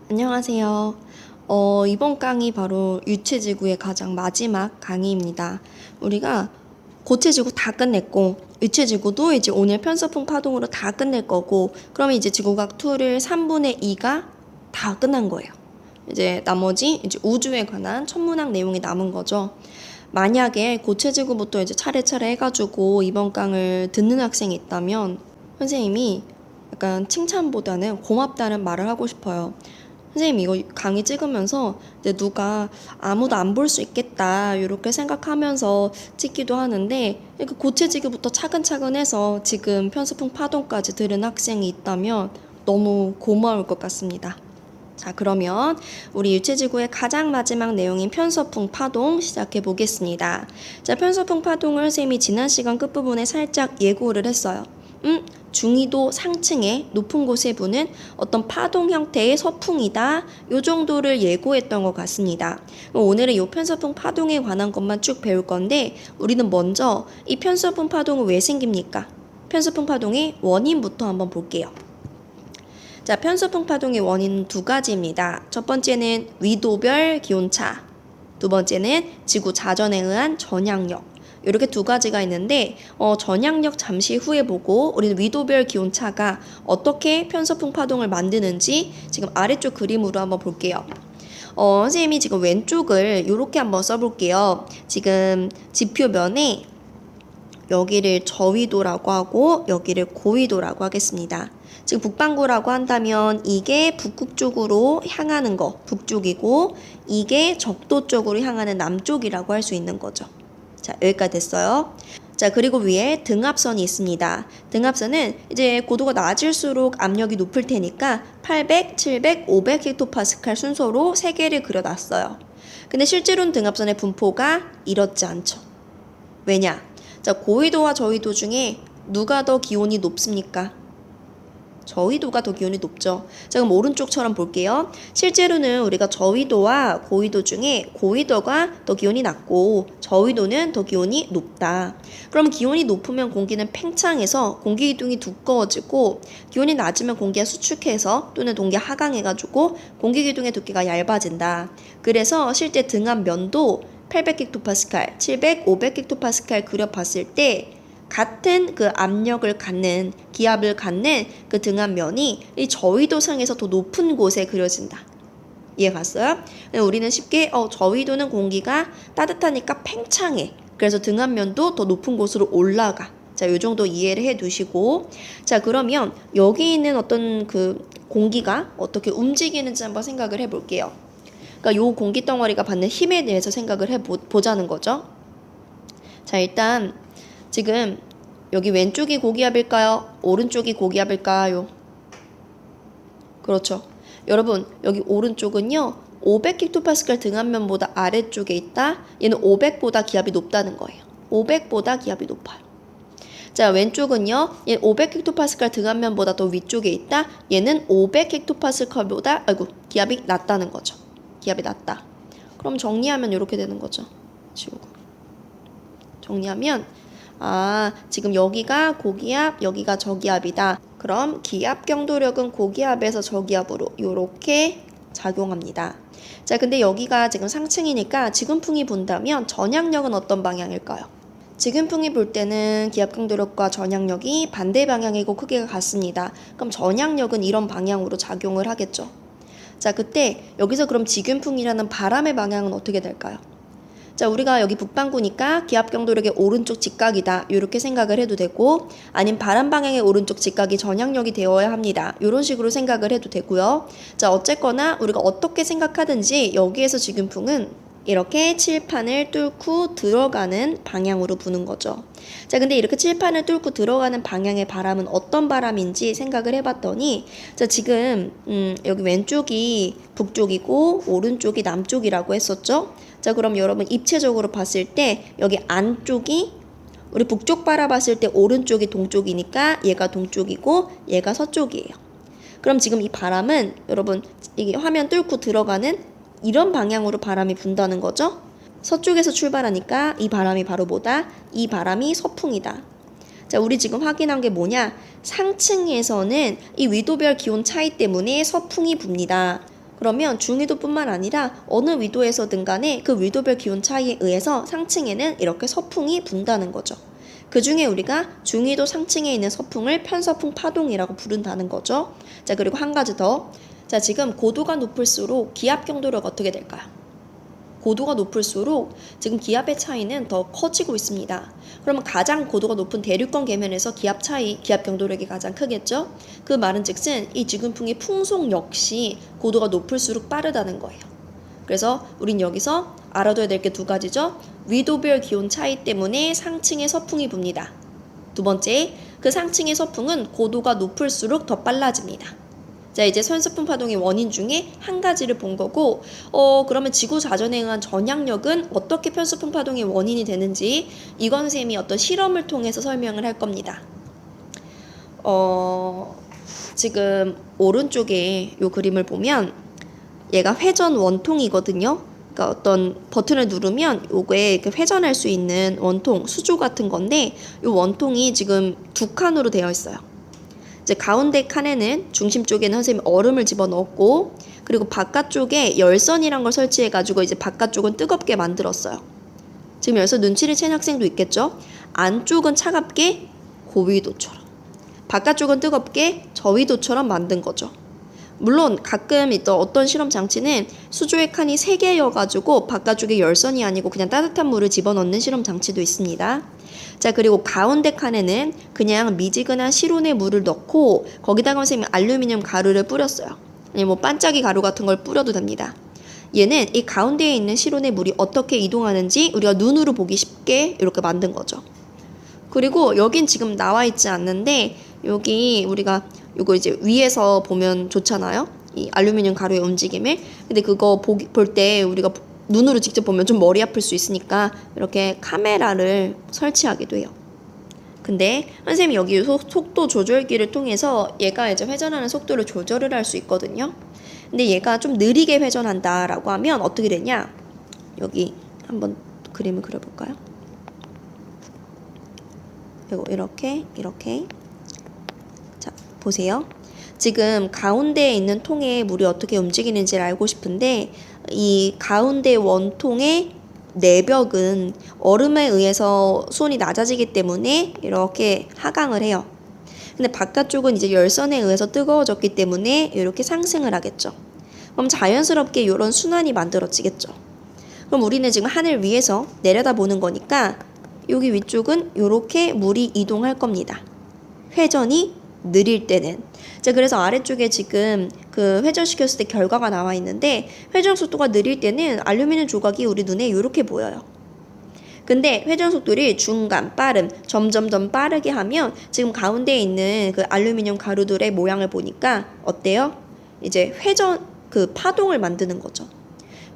안녕하세요. 이번 강의 바로 유체지구의 가장 마지막 강의입니다. 우리가 고체지구 다 끝냈고, 유체지구도 이제 오늘 편서풍 파동으로 다 끝낼 거고, 그러면 이제 지구과학 2를 3분의 2가 다 끝난 거예요. 이제 나머지 이제 우주에 관한 천문학 내용이 남은 거죠. 만약에 고체지구부터 이제 차례차례 해가지고 이번 강을 듣는 학생이 있다면 선생님이 약간 칭찬보다는 고맙다는 말을 하고 싶어요. 선생님 이거 강의 찍으면서 이제 누가 아무도 안 볼 수 있겠다 이렇게 생각하면서 찍기도 하는데 이렇게 고체지구부터 차근차근 해서 지금 편서풍 파동까지 들은 학생이 있다면 너무 고마울 것 같습니다. 자, 그러면 우리 유체지구의 가장 마지막 내용인 편서풍 파동 시작해 보겠습니다. 자, 편서풍 파동을 선생님이 지난 시간 끝부분에 살짝 예고를 했어요. 중위도 상층의 높은 곳에 부는 어떤 파동 형태의 서풍이다. 요 정도를 예고했던 것 같습니다. 오늘은 이 편서풍 파동에 관한 것만 쭉 배울 건데 우리는 먼저 이 편서풍 파동은 왜 생깁니까? 편서풍 파동의 원인부터 한번 볼게요. 자, 편서풍 파동의 원인은 두 가지입니다. 첫 번째는 위도별 기온차, 두 번째는 지구 자전에 의한 전향력. 이렇게 두 가지가 있는데 전향력 잠시 후에 보고 우리는 위도별 기온차가 어떻게 편서풍 파동을 만드는지 지금 아래쪽 그림으로 한번 볼게요. 선생님이 지금 왼쪽을 이렇게 한번 써볼게요. 지금 지표면에 여기를 저위도라고 하고 여기를 고위도라고 하겠습니다. 지금 북반구라고 한다면 이게 북극 쪽으로 향하는 거 북쪽이고 이게 적도 쪽으로 향하는 남쪽이라고 할 수 있는 거죠. 자, 여기까지 됐어요. 자, 그리고 위에 등압선이 있습니다. 등압선은 이제 고도가 낮을수록 압력이 높을 테니까 800, 700, 500 헥토파스칼 순서로 3개를 그려놨어요. 근데 실제로는 등압선의 분포가 이렇지 않죠. 왜냐? 자, 고위도와 저위도 중에 누가 더 기온이 높습니까? 저위도가 더 기온이 높죠. 자, 그럼 오른쪽처럼 볼게요. 실제로는 우리가 저위도와 고위도 중에 고위도가 더 기온이 낮고 저위도는 더 기온이 높다. 그럼 기온이 높으면 공기는 팽창해서 공기 기둥이 두꺼워지고 기온이 낮으면 공기가 수축해서 또는 공기가 하강해가지고 공기 기둥의 두께가 얇아진다. 그래서 실제 등압면도 800 헥토파스칼, 700, 500 헥토파스칼 그려봤을 때 같은 그 압력을 갖는 기압을 갖는 그 등압면이 이 저위도상에서 더 높은 곳에 그려진다. 이해 갔어요? 우리는 쉽게 저위도는 공기가 따뜻하니까 팽창해. 그래서 등압면도 더 높은 곳으로 올라가. 자, 요 정도 이해를 해 두시고 자, 그러면 여기 있는 어떤 그 공기가 어떻게 움직이는지 한번 생각을 해 볼게요. 그러니까 요 공기 덩어리가 받는 힘에 대해서 생각을 해 보자는 거죠. 자, 일단 지금 여기 왼쪽이 고기압일까요? 오른쪽이 고기압일까요? 그렇죠. 여러분, 여기 오른쪽은요. 500 헥토파스칼 등압면보다 아래쪽에 있다. 얘는 500보다 기압이 높다는 거예요. 500보다 기압이 높아요. 자, 왼쪽은요. 얘 500 헥토파스칼 등압면보다 더 위쪽에 있다. 얘는 500 헥토파스칼보다 기압이 낮다는 거죠. 기압이 낮다. 그럼 정리하면 이렇게 되는 거죠. 지우고. 정리하면 지금 여기가 고기압, 여기가 저기압이다. 그럼 기압 경도력은 고기압에서 저기압으로 이렇게 작용합니다. 자, 근데 여기가 지금 상층이니까 지금풍이 분다면 전향력은 어떤 방향일까요? 지금풍이 불 때는 기압 경도력과 전향력이 반대 방향이고 크기가 같습니다. 그럼 전향력은 이런 방향으로 작용을 하겠죠. 자, 그때 여기서 그럼 지금풍이라는 바람의 방향은 어떻게 될까요? 자, 우리가 여기 북반구니까 기압 경도력의 오른쪽 직각이다. 이렇게 생각을 해도 되고 아니면 바람 방향의 오른쪽 직각이 전향력이 되어야 합니다. 이런 식으로 생각을 해도 되고요. 자, 어쨌거나 우리가 어떻게 생각하든지 여기에서 지금풍은 이렇게 칠판을 뚫고 들어가는 방향으로 부는 거죠. 자, 근데 이렇게 칠판을 뚫고 들어가는 방향의 바람은 어떤 바람인지 생각을 해봤더니 자, 지금 여기 왼쪽이 북쪽이고 오른쪽이 남쪽이라고 했었죠. 자, 그럼 여러분 입체적으로 봤을 때 여기 안쪽이 우리 북쪽 바라봤을 때 오른쪽이 동쪽이니까 얘가 동쪽이고 얘가 서쪽이에요. 그럼 지금 이 바람은 여러분 이게 화면 뚫고 들어가는 이런 방향으로 바람이 분다는 거죠. 서쪽에서 출발하니까 이 바람이 바로 뭐다? 이 바람이 서풍이다. 자, 우리 지금 확인한 게 뭐냐? 상층에서는 이 위도별 기온 차이 때문에 서풍이 붑니다. 그러면 중위도뿐만 아니라 어느 위도에서든 간에 그 위도별 기온 차이에 의해서 상층에는 이렇게 서풍이 분다는 거죠. 그 중에 우리가 중위도 상층에 있는 서풍을 편서풍 파동이라고 부른다는 거죠. 자, 그리고 한 가지 더. 자, 지금 고도가 높을수록 기압 경도력 어떻게 될까요? 고도가 높을수록 지금 기압의 차이는 더 커지고 있습니다. 그러면 가장 고도가 높은 대륙권 계면에서 기압 경도력이 가장 크겠죠? 그 말은 즉슨 이 지금풍의 풍속 역시 고도가 높을수록 빠르다는 거예요. 그래서 우린 여기서 알아둬야 될 게 두 가지죠. 위도별 기온 차이 때문에 상층의 서풍이 붑니다. 두 번째, 그 상층의 서풍은 고도가 높을수록 더 빨라집니다. 자, 이제 편서풍 파동의 원인 중에 한 가지를 본 거고, 그러면 지구 자전에 의한 전향력은 어떻게 편서풍 파동의 원인이 되는지 이건 선생님이 어떤 실험을 통해서 설명을 할 겁니다. 지금 오른쪽에 이 그림을 보면 얘가 회전 원통이거든요. 그러니까 어떤 버튼을 누르면 요게 회전할 수 있는 원통, 수조 같은 건데 이 원통이 지금 두 칸으로 되어 있어요. 이제 가운데 칸에는 중심 쪽에는 선생님이 얼음을 집어넣었고, 그리고 바깥쪽에 열선이란 걸 설치해가지고 이제 바깥쪽은 뜨겁게 만들었어요. 지금 여기서 눈치를 챈 학생도 있겠죠? 안쪽은 차갑게 고위도처럼, 바깥쪽은 뜨겁게 저위도처럼 만든 거죠. 물론 가끔 있던 어떤 실험 장치는 수조의 칸이 3개여가지고 바깥쪽에 열선이 아니고 그냥 따뜻한 물을 집어넣는 실험 장치도 있습니다. 자, 그리고 가운데 칸에는 그냥 미지근한 실온의 물을 넣고 거기다가 선생님이 알루미늄 가루를 뿌렸어요. 아니면 뭐 반짝이 가루 같은 걸 뿌려도 됩니다. 얘는 이 가운데에 있는 실온의 물이 어떻게 이동하는지 우리가 눈으로 보기 쉽게 이렇게 만든 거죠. 그리고 여긴 지금 나와 있지 않는데 여기 우리가 이거 이제 위에서 보면 좋잖아요. 이 알루미늄 가루의 움직임을. 근데 그거 볼 때 우리가 눈으로 직접 보면 좀 머리 아플 수 있으니까 이렇게 카메라를 설치하기도 해요. 근데 선생님이 여기 속도 조절기를 통해서 얘가 이제 회전하는 속도를 조절을 할 수 있거든요. 근데 얘가 좀 느리게 회전한다라고 하면 어떻게 되냐? 여기 한번 그림을 그려볼까요? 이렇게 자, 보세요. 지금 가운데에 있는 통에 물이 어떻게 움직이는지를 알고 싶은데 이 가운데 원통의 내벽은 얼음에 의해서 수온이 낮아지기 때문에 이렇게 하강을 해요. 근데 바깥쪽은 이제 열선에 의해서 뜨거워졌기 때문에 이렇게 상승을 하겠죠. 그럼 자연스럽게 이런 순환이 만들어지겠죠. 그럼 우리는 지금 하늘 위에서 내려다보는 거니까 여기 위쪽은 이렇게 물이 이동할 겁니다. 회전이 느릴 때는. 자, 그래서 아래쪽에 지금 그 회전시켰을 때 결과가 나와 있는데 회전 속도가 느릴 때는 알루미늄 조각이 우리 눈에 이렇게 보여요. 근데 회전 속도를 중간, 빠름, 점점 더 빠르게 하면 지금 가운데에 있는 그 알루미늄 가루들의 모양을 보니까 어때요? 이제 회전, 그 파동을 만드는 거죠.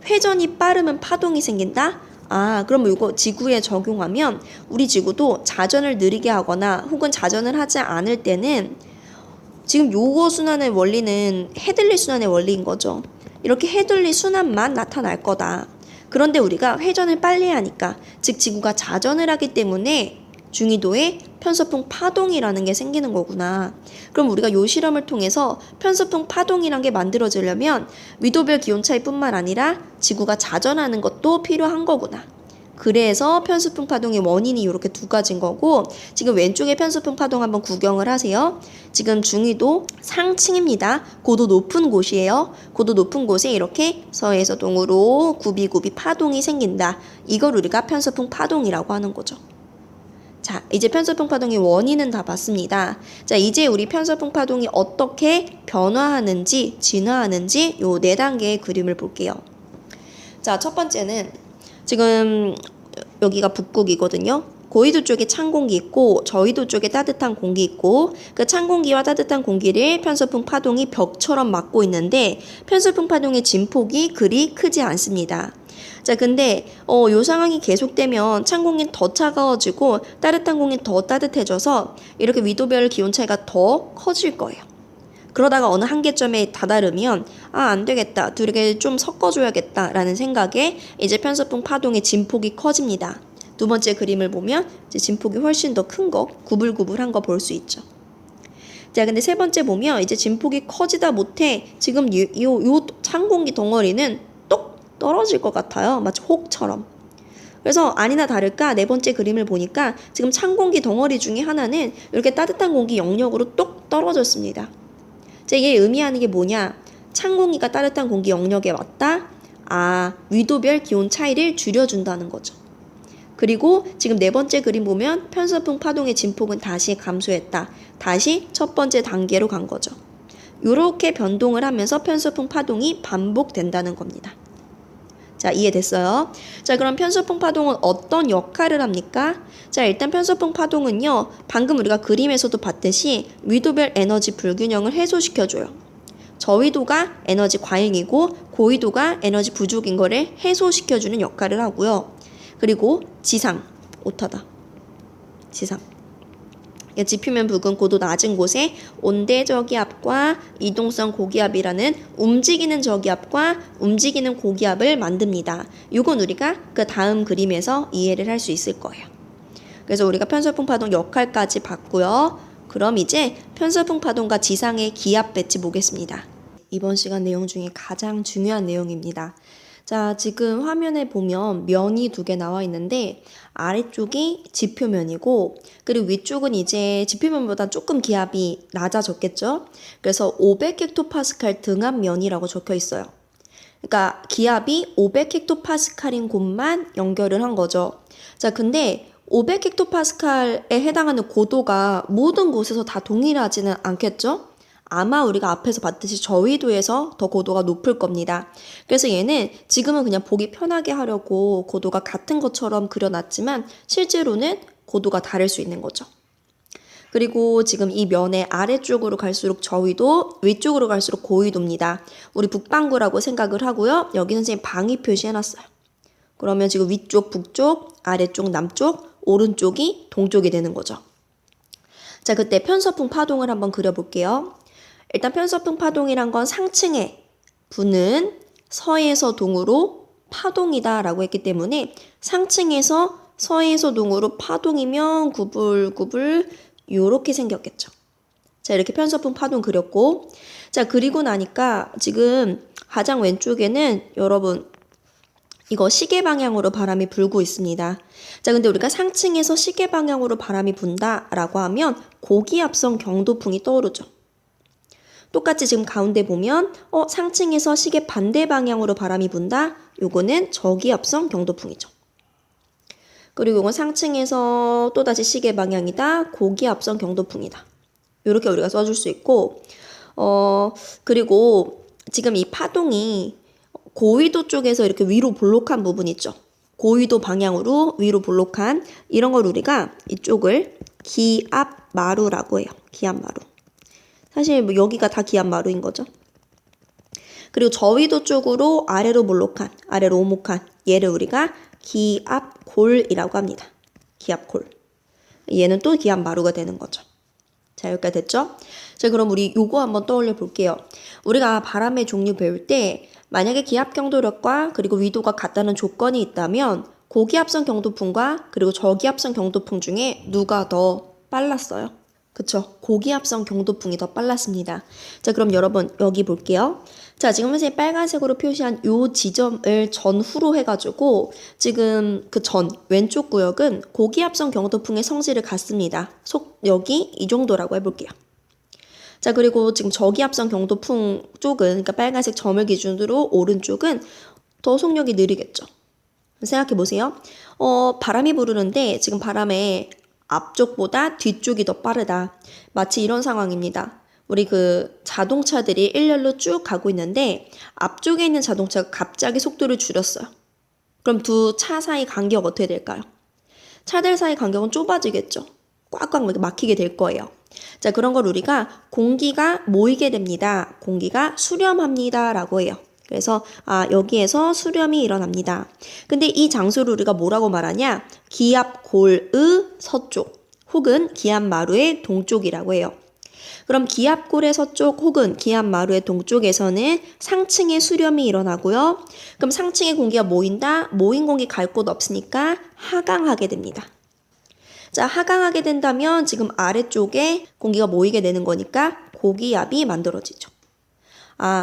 회전이 빠르면 파동이 생긴다? 아, 그럼 이거 지구에 적용하면 우리 지구도 자전을 느리게 하거나 혹은 자전을 하지 않을 때는 지금 요거 순환의 원리는 헤들리 순환의 원리인 거죠. 이렇게 헤들리 순환만 나타날 거다. 그런데 우리가 회전을 빨리 하니까, 즉 지구가 자전을 하기 때문에 중위도에 편서풍 파동이라는 게 생기는 거구나. 그럼 우리가 요 실험을 통해서 편서풍 파동이란 게 만들어지려면 위도별 기온 차이뿐만 아니라 지구가 자전하는 것도 필요한 거구나. 그래서 편서풍 파동의 원인이 이렇게 두 가지인 거고, 지금 왼쪽에 편서풍 파동 한번 구경을 하세요. 지금 중위도 상층입니다. 고도 높은 곳이에요. 고도 높은 곳에 이렇게 서에서 동으로 굽이굽이 파동이 생긴다. 이걸 우리가 편서풍 파동이라고 하는 거죠. 자, 이제 편서풍 파동의 원인은 다 봤습니다. 자, 이제 우리 편서풍 파동이 어떻게 변화하는지, 진화하는지 요 4단계의 그림을 볼게요. 자, 첫 번째는 지금 여기가 북극이거든요. 고위도 쪽에 찬 공기 있고 저위도 쪽에 따뜻한 공기 있고 그 찬 공기와 따뜻한 공기를 편서풍 파동이 벽처럼 막고 있는데 편서풍 파동의 진폭이 그리 크지 않습니다. 자, 근데 요 상황이 계속되면 찬 공기는 더 차가워지고 따뜻한 공기는 더 따뜻해져서 이렇게 위도별 기온 차이가 더 커질 거예요. 그러다가 어느 한계점에 다다르면 안 되겠다. 둘이 좀 섞어줘야겠다 라는 생각에 이제 편서풍 파동의 진폭이 커집니다. 두 번째 그림을 보면 이제 진폭이 훨씬 더 큰 거, 구불구불한 거 볼 수 있죠. 자, 근데 세 번째 보면 이제 진폭이 커지다 못해 지금 요 찬 공기 덩어리는 똑 떨어질 것 같아요. 마치 혹처럼. 그래서 아니나 다를까 네 번째 그림을 보니까 지금 찬 공기 덩어리 중에 하나는 이렇게 따뜻한 공기 영역으로 똑 떨어졌습니다. 자, 이게 의미하는 게 뭐냐? 찬 공기가 따뜻한 공기 영역에 왔다. 위도별 기온 차이를 줄여준다는 거죠. 그리고 지금 네 번째 그림 보면 편서풍 파동의 진폭은 다시 감소했다. 다시 첫 번째 단계로 간 거죠. 이렇게 변동을 하면서 편서풍 파동이 반복된다는 겁니다. 자, 이해됐어요? 자, 그럼 편서풍 파동은 어떤 역할을 합니까? 자, 일단 편서풍 파동은요, 방금 우리가 그림에서도 봤듯이 위도별 에너지 불균형을 해소시켜줘요. 저위도가 에너지 과잉이고 고위도가 에너지 부족인 거를 해소시켜주는 역할을 하고요. 그리고 지상, 오타다. 지상. 지표면 부근 고도 낮은 곳에 온대 저기압과 이동성 고기압이라는 움직이는 저기압과 움직이는 고기압을 만듭니다. 이건 우리가 그 다음 그림에서 이해를 할 수 있을 거예요. 그래서 우리가 편서풍 파동 역할까지 봤고요. 그럼 이제 편서풍 파동과 지상의 기압 배치 보겠습니다. 이번 시간 내용 중에 가장 중요한 내용입니다. 자, 지금 화면에 보면 면이 두 개 나와 있는데 아래쪽이 지표면이고 그리고 위쪽은 이제 지표면보다 조금 기압이 낮아졌겠죠. 그래서 500헥토파스칼 등압면이라고 적혀 있어요. 그러니까 기압이 500헥토파스칼인 곳만 연결을 한 거죠. 자, 근데 500헥토파스칼에 해당하는 고도가 모든 곳에서 다 동일하지는 않겠죠? 아마 우리가 앞에서 봤듯이 저위도에서 더 고도가 높을 겁니다. 그래서 얘는 지금은 그냥 보기 편하게 하려고 고도가 같은 것처럼 그려놨지만 실제로는 고도가 다를 수 있는 거죠. 그리고 지금 이 면의 아래쪽으로 갈수록 저위도, 위쪽으로 갈수록 고위도입니다. 우리 북반구라고 생각을 하고요. 여기 선생님 방위 표시해놨어요. 그러면 지금 위쪽 북쪽, 아래쪽 남쪽, 오른쪽이 동쪽이 되는 거죠. 자, 그때 편서풍 파동을 한번 그려볼게요. 일단 편서풍 파동이란 건 상층에 부는 서에서 동으로 파동이다 라고 했기 때문에 상층에서 서에서 동으로 파동이면 구불구불 요렇게 생겼겠죠. 자, 이렇게 편서풍 파동 그렸고, 자, 그리고 나니까 지금 가장 왼쪽에는 여러분 이거 시계 방향으로 바람이 불고 있습니다. 자, 근데 우리가 상층에서 시계 방향으로 바람이 분다라고 하면 고기압성 경도풍이 떠오르죠. 똑같이 지금 가운데 보면 상층에서 시계 반대 방향으로 바람이 분다. 요거는 저기압성 경도풍이죠. 그리고 이건 상층에서 또다시 시계 방향이다. 고기압성 경도풍이다. 이렇게 우리가 써줄 수 있고 그리고 지금 이 파동이 고위도 쪽에서 이렇게 위로 볼록한 부분 있죠. 고위도 방향으로 위로 볼록한 이런 걸 우리가 이쪽을 기압마루라고 해요. 기압마루. 사실 뭐 여기가 다 기압마루인 거죠. 그리고 저위도 쪽으로 아래로 볼록한, 아래로 오목한 얘를 우리가 기압골이라고 합니다. 기압골. 얘는 또 기압마루가 되는 거죠. 자, 여기까지 됐죠? 자, 그럼 우리 요거 한번 떠올려 볼게요. 우리가 바람의 종류 배울 때 만약에 기압 경도력과 그리고 위도가 같다는 조건이 있다면 고기압성 경도풍과 그리고 저기압성 경도풍 중에 누가 더 빨랐어요? 그쵸? 고기압성 경도풍이 더 빨랐습니다. 자, 그럼 여러분 여기 볼게요. 자, 지금 선생님이 빨간색으로 표시한 요 지점을 전후로 해가지고 지금 그 전 왼쪽 구역은 고기압성 경도풍의 성질을 갖습니다. 여기 이 정도라고 해볼게요. 자, 그리고 지금 저기압성 경도풍 쪽은 그러니까 빨간색 점을 기준으로 오른쪽은 더 속력이 느리겠죠. 생각해 보세요. 바람이 부르는데 지금 바람의 앞쪽보다 뒤쪽이 더 빠르다. 마치 이런 상황입니다. 우리 그 자동차들이 일렬로 쭉 가고 있는데 앞쪽에 있는 자동차가 갑자기 속도를 줄였어요. 그럼 두 차 사이 간격 어떻게 될까요? 차들 사이 간격은 좁아지겠죠. 꽉꽉 막히게 될 거예요. 자, 그런 걸 우리가 공기가 모이게 됩니다. 공기가 수렴합니다 라고 해요. 그래서 여기에서 수렴이 일어납니다. 근데 이 장소를 우리가 뭐라고 말하냐? 기압골의 서쪽 혹은 기압마루의 동쪽이라고 해요. 그럼 기압골의 서쪽 혹은 기압마루의 동쪽에서는 상층의 수렴이 일어나고요. 그럼 상층의 공기가 모인다. 모인 공기 갈 곳 없으니까 하강하게 됩니다. 자, 하강하게 된다면 지금 아래쪽에 공기가 모이게 되는 거니까 고기압이 만들어지죠.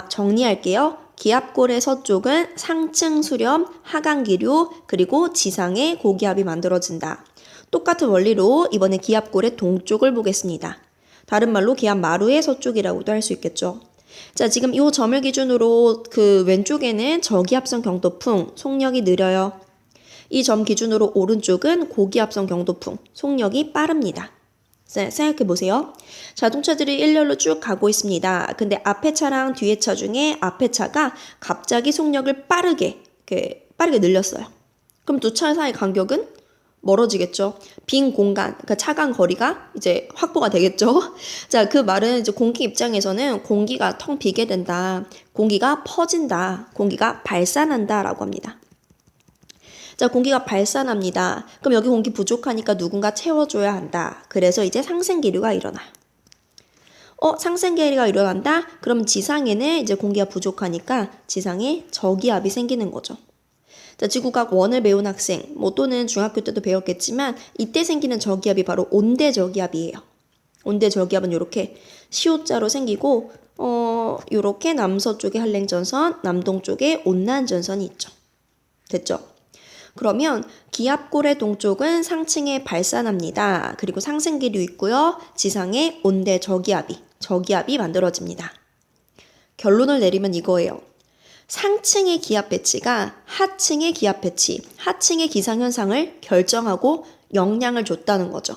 정리할게요. 기압골의 서쪽은 상층 수렴, 하강 기류, 그리고 지상에 고기압이 만들어진다. 똑같은 원리로 이번에 기압골의 동쪽을 보겠습니다. 다른 말로 기압 마루의 서쪽이라고도 할 수 있겠죠. 자, 지금 이 점을 기준으로 그 왼쪽에는 저기압성 경도풍, 속력이 느려요. 이 점 기준으로 오른쪽은 고기압성 경도풍, 속력이 빠릅니다. 생각해 보세요. 자동차들이 일렬로 쭉 가고 있습니다. 근데 앞에 차랑 뒤에 차 중에 앞에 차가 갑자기 속력을 빠르게 늘렸어요. 그럼 두 차 사이 간격은 멀어지겠죠. 빈 공간, 그러니까 차간 거리가 이제 확보가 되겠죠. 자, 그 말은 이제 공기 입장에서는 공기가 텅 비게 된다. 공기가 퍼진다. 공기가 발산한다라고 합니다. 자, 공기가 발산합니다. 그럼 여기 공기 부족하니까 누군가 채워줘야 한다. 그래서 이제 상승기류가 일어나요. 상승기류가 일어난다? 그럼 지상에는 이제 공기가 부족하니까 지상에 저기압이 생기는 거죠. 자, 지구과학 1을 배운 학생, 또는 중학교 때도 배웠겠지만 이때 생기는 저기압이 바로 온대저기압이에요. 온대저기압은 이렇게 시옷자로 생기고 이렇게 남서쪽에 한랭전선, 남동쪽에 온난전선이 있죠. 됐죠? 그러면 기압골의 동쪽은 상층에 발산합니다. 그리고 상승기류 있고요. 지상에 온대 저기압이 만들어집니다. 결론을 내리면 이거예요. 상층의 기압 배치가 하층의 기압 배치, 하층의 기상현상을 결정하고 영향을 줬다는 거죠.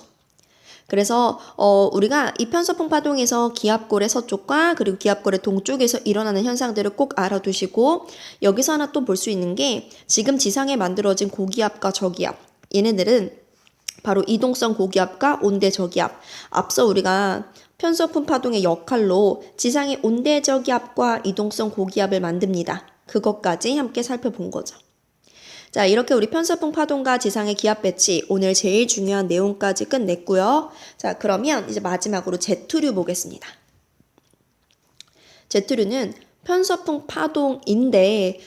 그래서 우리가 이 편서풍 파동에서 기압골의 서쪽과 그리고 기압골의 동쪽에서 일어나는 현상들을 꼭 알아두시고 여기서 하나 또 볼 수 있는 게 지금 지상에 만들어진 고기압과 저기압 얘네들은 바로 이동성 고기압과 온대 저기압 앞서 우리가 편서풍 파동의 역할로 지상의 온대 저기압과 이동성 고기압을 만듭니다. 그것까지 함께 살펴본 거죠. 자, 이렇게 우리 편서풍 파동과 지상의 기압 배치 오늘 제일 중요한 내용까지 끝냈고요. 자, 그러면 이제 마지막으로 제트류 보겠습니다. 제트류는 편서풍 파동인데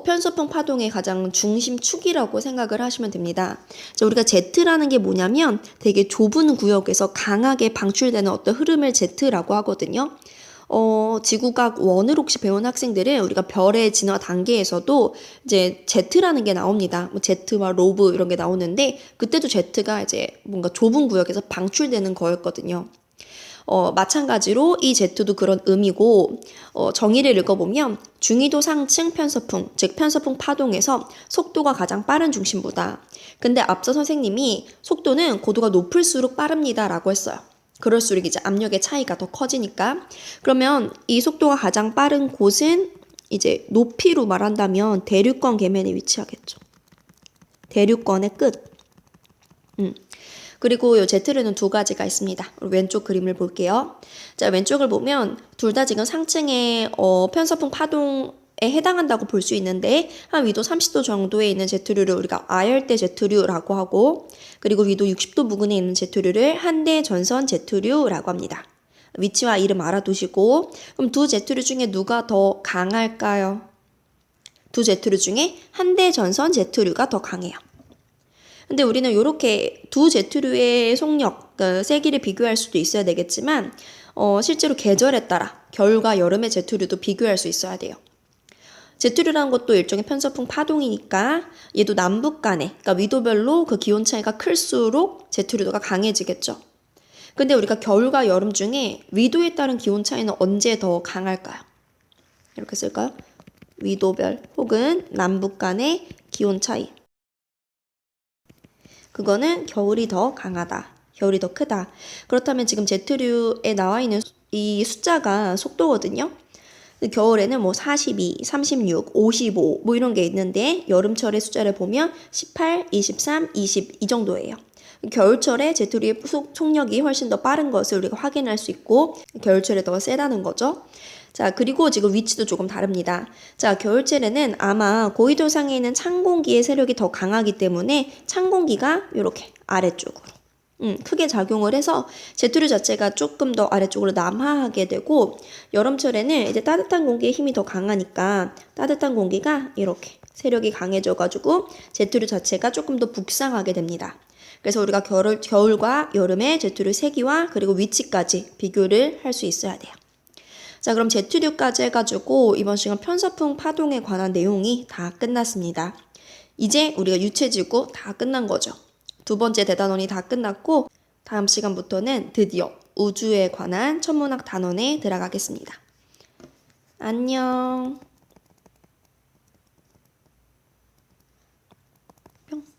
편서풍 파동의 가장 중심축이라고 생각을 하시면 됩니다. 자, 우리가 제트라는 게 뭐냐면 되게 좁은 구역에서 강하게 방출되는 어떤 흐름을 제트라고 하거든요. 지구과학 1을 혹시 배운 학생들은 우리가 별의 진화 단계에서도 이제 Z라는 게 나옵니다. Z와 로브 이런 게 나오는데 그때도 Z가 이제 뭔가 좁은 구역에서 방출되는 거였거든요. 마찬가지로 이 Z도 그런 의미고 정의를 읽어보면 중위도 상층 편서풍, 즉 편서풍 파동에서 속도가 가장 빠른 중심부다. 근데 앞서 선생님이 속도는 고도가 높을수록 빠릅니다 라고 했어요. 그럴수록 이제 압력의 차이가 더 커지니까. 그러면 이 속도가 가장 빠른 곳은 이제 높이로 말한다면 대륙권 계면에 위치하겠죠. 대륙권의 끝. 그리고 이 Z류는 두 가지가 있습니다. 왼쪽 그림을 볼게요. 자, 왼쪽을 보면 둘 다 지금 상층의 편서풍 파동에 해당한다고 볼 수 있는데 한 위도 30도 정도에 있는 Z류를 우리가 아열대 Z류라고 하고 그리고 위도 60도 부근에 있는 Z류를 한대 전선 Z류라고 합니다. 위치와 이름 알아두시고 그럼 두 Z류 중에 누가 더 강할까요? 두 Z류 중에 한대 전선 Z류가 더 강해요. 근데 우리는 이렇게 두 Z류의 속력, 그러니까 세기를 비교할 수도 있어야 되겠지만 실제로 계절에 따라 겨울과 여름의 Z류도 비교할 수 있어야 돼요. Z류라는 것도 일종의 편서풍 파동이니까 얘도 남북 간에 그러니까 위도별로 그 기온 차이가 클수록 Z류도가 강해지겠죠. 근데 우리가 겨울과 여름 중에 위도에 따른 기온 차이는 언제 더 강할까요? 이렇게 쓸까요? 위도별 혹은 남북 간의 기온 차이. 그거는 겨울이 더 강하다. 겨울이 더 크다. 그렇다면 지금 Z류에 나와 있는 이 숫자가 속도거든요. 겨울에는 뭐 42, 36, 55 뭐 이런 게 있는데 여름철의 숫자를 보면 18, 23, 20 이 정도예요. 겨울철에 Z류의 속력이 훨씬 더 빠른 것을 우리가 확인할 수 있고 겨울철에 더 세다는 거죠. 자, 그리고 지금 위치도 조금 다릅니다. 자, 겨울철에는 아마 고위도상에 있는 찬 공기의 세력이 더 강하기 때문에 찬 공기가 이렇게 아래쪽으로 크게 작용을 해서 Z류 자체가 조금 더 아래쪽으로 남하하게 되고 여름철에는 이제 따뜻한 공기의 힘이 더 강하니까 따뜻한 공기가 이렇게 세력이 강해져가지고 Z류 자체가 조금 더 북상하게 됩니다. 그래서 우리가 겨울과 여름의 제투류 세기와 그리고 위치까지 비교를 할 수 있어야 돼요. 자, 그럼 제투류까지 해가지고 이번 시간 편서풍 파동에 관한 내용이 다 끝났습니다. 이제 우리가 유체지구 다 끝난 거죠. 두 번째 대단원이 다 끝났고 다음 시간부터는 드디어 우주에 관한 천문학 단원에 들어가겠습니다. 안녕.